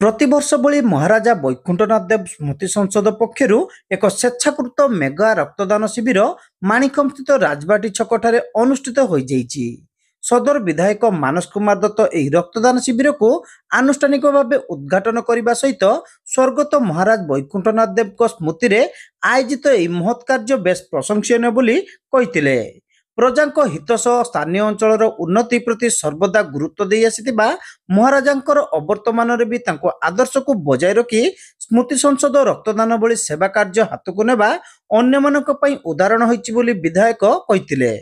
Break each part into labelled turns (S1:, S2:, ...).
S1: प्रतिवर्ष भली महाराजा वैकुंठनाथ देव स्मृति संसद पक्षर एक स्वेच्छाकृत मेगा रक्तदान शिविर माणिकम स्थित राजबाटी छकठारे अनुष्ठित हो जाइछि। सदर विधायक मानस कुमार दत्त यह रक्तदान शिविर को आनुष्ठानिक भाव उद्घाटन करने सहित स्वर्गत महाराज वैकुंठनाथ देव स्मृति रे आयोजित यह महत् कार्य बेस प्रशंसनीय बोली कहिथिले। प्रजांक हित सह स्थानीय अंचल उन्नति प्रति सर्वदा गुरुत्व दे आसिथिबा महाराजांकर अवर्तमान रे भी तांको आदर्श को बजाय रखी स्मृति संसद रक्तदान भली सेवा कार्य हाथ को नेबा अन्य मानक पई उदाहरण होइछि बोली विधायक कहिथिले।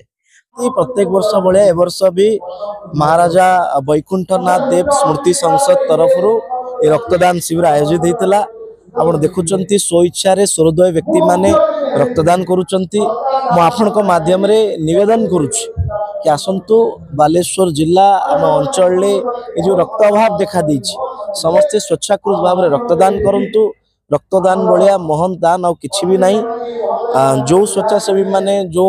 S2: प्रत्येक वर्ष भाया ए वर्ष भी महाराजा वैकुंठनाथ देव स्मृति संसद तरफ रक्तदान शिविर आयोजित होता। आप देखुं स्वेच्छा स्वहृदय व्यक्ति माने रक्तदान करुँच। मुझे माध्यम निवेदन करुच्ची कि आसतु बालेश्वर जिला आम अंचल जो रक्त अभाव देखा देछि समस्ते स्वेच्छाकृत भाव में रक्तदान करंतु। रक्तदान भाया महन दान आ किछि भी नहीं। जो स्वेच्छासेवी माने जो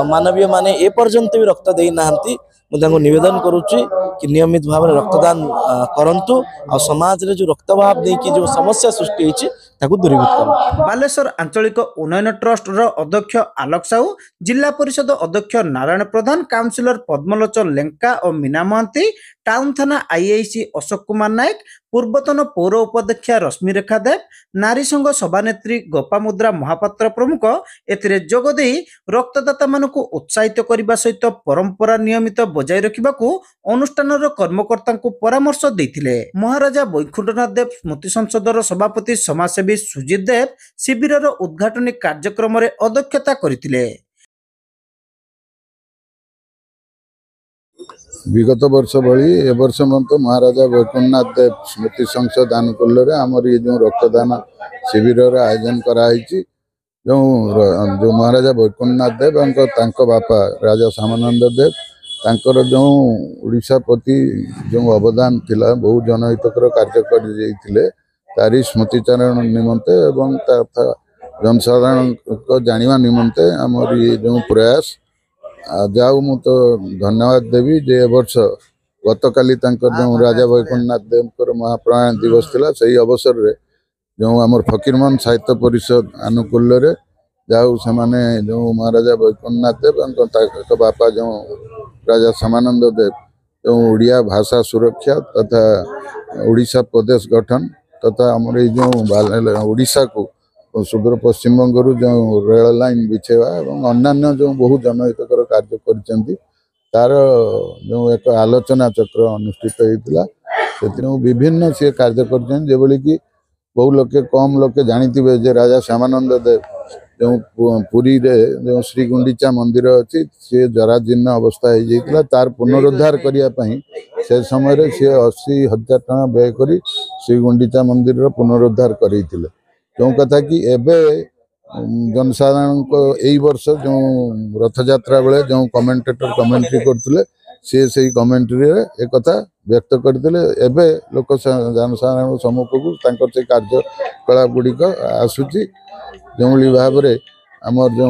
S2: मानवीय माने ए पर्यंत भी रक्त दे नाहंती मुझे निवेदन करुच्ची कि नियमित भाव में रक्तदान करंतु आ समाज रे जो रक्तभाव देखिए जो समस्या सृष्टि होइछि ताकू दूरीभूत कर।
S1: बालेश्वर आंचलिक उन्नयन ट्रस्ट अध्यक्ष आलोक साहू, जिला परिषद अध्यक्ष नारायण प्रधान, काउंसिलर पद्मलोचन लेंका और मीना महांती, टाउन थाना आईआईसी अशोक कुमार नायक, पूर्वतन पौर उपाध्यक्षा रश्मि रेखा देव, नारी संघ सभानेत्री गोपामुद्रा महापात्र प्रमुख एथिरे जोगदे रक्तदाता मानकु उत्साहित करने सहित परंपरा नियमित बजाय रखिबाकू अनुष्ठानर कर्मकर्ता परामर्श देथिले। महाराजा वैकुंठनाथ देव स्मृति संसदर सभापति समाजसेवी सुजित देव शिविरर उद्घाटनी कार्यक्रम रे अध्यक्षता करथिले।
S3: विगत वर्ष भली ए वर्ष तो महाराजा वैकुंठनाथ देव स्मृति संसद आनुकूल्य आमर ये जो रक्तदान शिविर आयोजन कराई जो महाराजा वैकुंठनाथ देव बापा राजा श्यामानंद देव तांकर जो उड़ीसा प्रति जो अवदान थिला बहु जनहितकर कार्य कर तारी स्मृतिचारण निमंते एवं जनसाधारण को जानिबा निमंते आमर ये जो प्रयास जाऊ मु तो धन्यवाद देवी जे वर्ष गतकाली जो राजा वैकुंठनाथ देव महाप्रयाण दिवस थिला सही अवसर रे जो आमर फकीरमोहन साहित्य परिषद आनुकूल्य जाऊ से माने जो महाराजा वैकुंठनाथ देव बापा जो राजा श्यामानंद देव जो उड़िया भाषा सुरक्षा तथा उड़ीसा प्रदेश गठन तथा आमर जो उड़ीसा को सुदूर पश्चिम बंगरू जो रेल लाइन बिछेवा और अन्य जो बहु जनहितकर कार्य कर तार जो एक आलोचना चक्र अनुष्ठित होता से विभिन्न सी कार्य कर कि बहु लोके कम लोके जानी जे राजा श्यामानंद देव जो पुरी रे जो श्री गुंडीचा मंदिर अच्छी सी जराजीर्ण अवस्था हो तार पुनरुद्धार करने से समय रे सी 80,000 टका व्यय कर श्री गुंडीचा मंदिर पुनरुद्धार करते जो कथा कि एबे जनसाधारण को यही वर्ष जो रथयात्रा बेले जो कमेंटेटर कमेंट्री करते से कमेंट्री एक कथा व्यक्त करते एबे लोक जनसाधारण सम्मुख को से कार्यकलाप गुड़िक आसूची जो भाव में आमर जो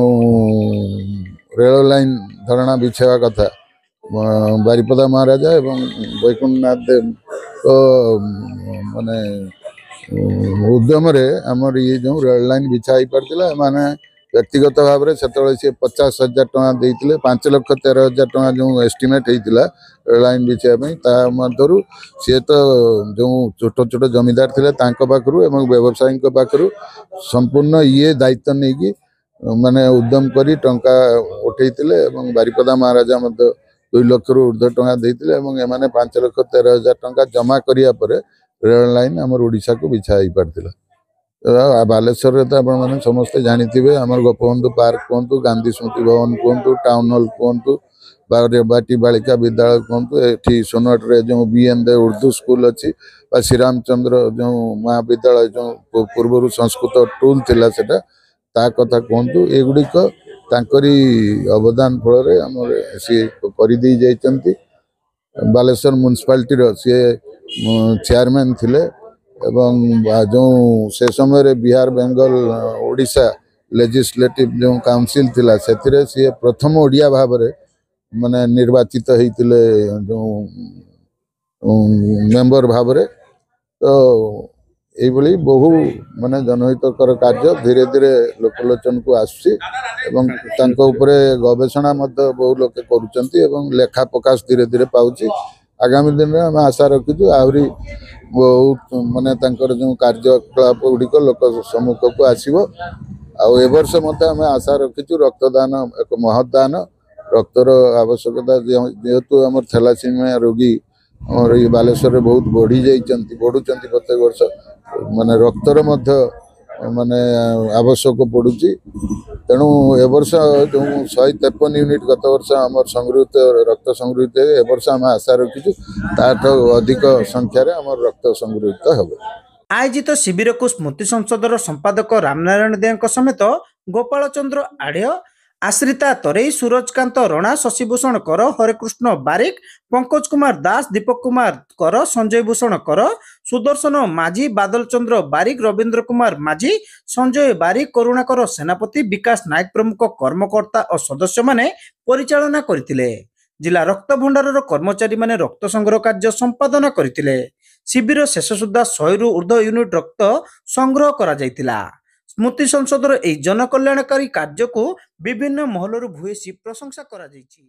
S3: रेल लाइन धारणा बिछेवा कथा बारिपदा महाराजा एवं वैकुंठनाथ देव को माने उद्यम आमर ये जो रेल लाइन बिछाई पार्थिला माने व्यक्तिगत भाव में से 50,000 टका देते 5,13,000 टका जो एस्टिमेट होता रेल लाइन बिछाई मध्य सी तो जो छोट छोट जमीदार थे पाखु एवं व्यवसायी पाखु संपूर्ण ये दायित्व नहीं कि माने उद्यम करी टंका उठेइतिले एवं बारिपदा महाराजा 2 लाख रु ऊर्ध्व टका देइतिले एवं एमाने 5,13,000 टका जमा करिया परे रेल लाइन आमर ओडिशा को बिछाई पार्थिला। बालेश्वर तो आप समस्ते जानी आमर गोपबंधु पार्क कहतु गांधी स्मृति भवन कहतु टाउन हॉल कहतु बाटी बालिका विद्यालय कहतु ये सोनहट जो बीएन दे उर्दू स्कूल अच्छी श्रीरामचंद्र जो महाविद्यालय जो पूर्व संस्कृत टूल थिला सेटा ता कथा कहतु एगुड़िक तांकरी अवदान फल सी कर बालेश्वर म्युनिसिपालिटी सी चेयरमैन थिले एवं जो से समय रे बिहार बेंगल ओडिशा लेजिस्लेटिव जो काउंसिल थिला सेथिरे सी प्रथम ओडिया भाव रे माने निर्वाचित होइतिले जो मेंबर भाव रे ତ এইଭଳି ବହୁ ମାନେ ଜନହିତକର କାର୍ଯ୍ୟ ଧୀରେ ଧୀରେ ଲୋକଲୋଚନକୁ ଆସୁଛି ଏବଂ ତାଙ୍କ ଉପରେ ଗବେଷଣା ମଧ୍ୟ ବହୁ ଲୋକେ କରୁଛନ୍ତି ଏବଂ ଲେଖା ପ୍ରକାଶ ଧୀରେ ଧୀରେ ପାଉଛି। ଆଗାମୀ ଦିନରେ ଆମେ ଆଶା ରଖିଛୁ ଆହୁରି ବହୁତ ମାନେ ତାଙ୍କର ଯେଉଁ କାର୍ଯ୍ୟକଳାପ ଗୁଡ଼ିକ ଲୋକ ସମ୍ମୁଖକୁ ଆସିବ। ଆଉ ଏ ବର୍ଷ ମଧ୍ୟ ଆମେ ଆଶା ରଖିଛୁ ରକ୍ତଦାନ ଏକ ମହତ୍ ଦାନ। ରକ୍ତର ଆବଶ୍ୟକତା ଯେହେତୁ ଆମର ଥେଲାସେମିଆ ରୋଗୀ ଆମର ଏଇ ବାଲେଶ୍ୱରରେ ବହୁତ ବଢ଼ୁଛନ୍ତି ପ୍ରତ୍ୟେକ ବର୍ଷ, ମାନେ ରକ୍ତର ମଧ୍ୟ ମାନେ ଆବଶ୍ୟକ ପଡ଼ୁଛି। ତେଣୁ ଏ ବର୍ଷ ଯେଉଁ 153 ୟୁନିଟ୍ ଗତ ବର୍ଷ ଆମର ରକ୍ତ ସଂଗୃହୀତ ଏ ବର୍ଷ ଆମେ ଆଶା ରଖିଛୁ ତାଠୁ ଅଧିକ ସଂଖ୍ୟାରେ ଆମର ରକ୍ତ ସଂଗୃହୀତ ହେବ।
S1: ଆୟୋଜିତ ଶିବିରକୁ ସ୍ମୃତି ସଂସଦର ସମ୍ପାଦକ ରାମନାରାୟଣ ଦେଙ୍କ ସମେତ ଗୋପାଳ ଚନ୍ଦ୍ର ଆଢ଼୍ୟ, ଆଶ୍ରିତା ତରେଇ, ସୁରଜକାନ୍ତ ରଣା, ଶଶିଭୂଷଣ କର, ହରେକୃଷ୍ଣ ବାରିକ, ପଙ୍କଜ କୁମାର ଦାସ, ଦୀପକ କୁମାର କର, ସଞ୍ଜୟ ଭୂଷଣ କର, ସୁଦର୍ଶନ ମାଝୀ, ବାଦଲ ଚନ୍ଦ୍ର ବାରିକ, ରବୀନ୍ଦ୍ର କୁମାର ମାଝୀ, ସଞ୍ଜୟ ବାରିକ, କରୁଣାକର ସେନାପତି, ବିକାଶ ନାୟକ ପ୍ରମୁଖ କର୍ମକର୍ତ୍ତା ଓ ସଦସ୍ୟମାନେ ପରିଚାଳନା କରିଥିଲେ। ଜିଲ୍ଲା ରକ୍ତ ଭଣ୍ଡାରର କର୍ମଚାରୀମାନେ ରକ୍ତ ସଂଗ୍ରହ କାର୍ଯ୍ୟ ସମ୍ପାଦନା କରିଥିଲେ। ଶିବିର ଶେଷ ସୁଦ୍ଧା 100ରୁ ଉର୍ଦ୍ଧ୍ୱ ୟୁନିଟ୍ ରକ୍ତ ସଂଗ୍ରହ କରାଯାଇଥିଲା। ସ୍ମୃତି ସଂସଦର ଏହି ଜନକଲ୍ୟାଣକାରୀ କାର୍ଯ୍ୟକୁ ବିଭିନ୍ନ ମହଲରୁ ଭୂୟସୀ ପ୍ରଶଂସା କରାଯାଇଛି।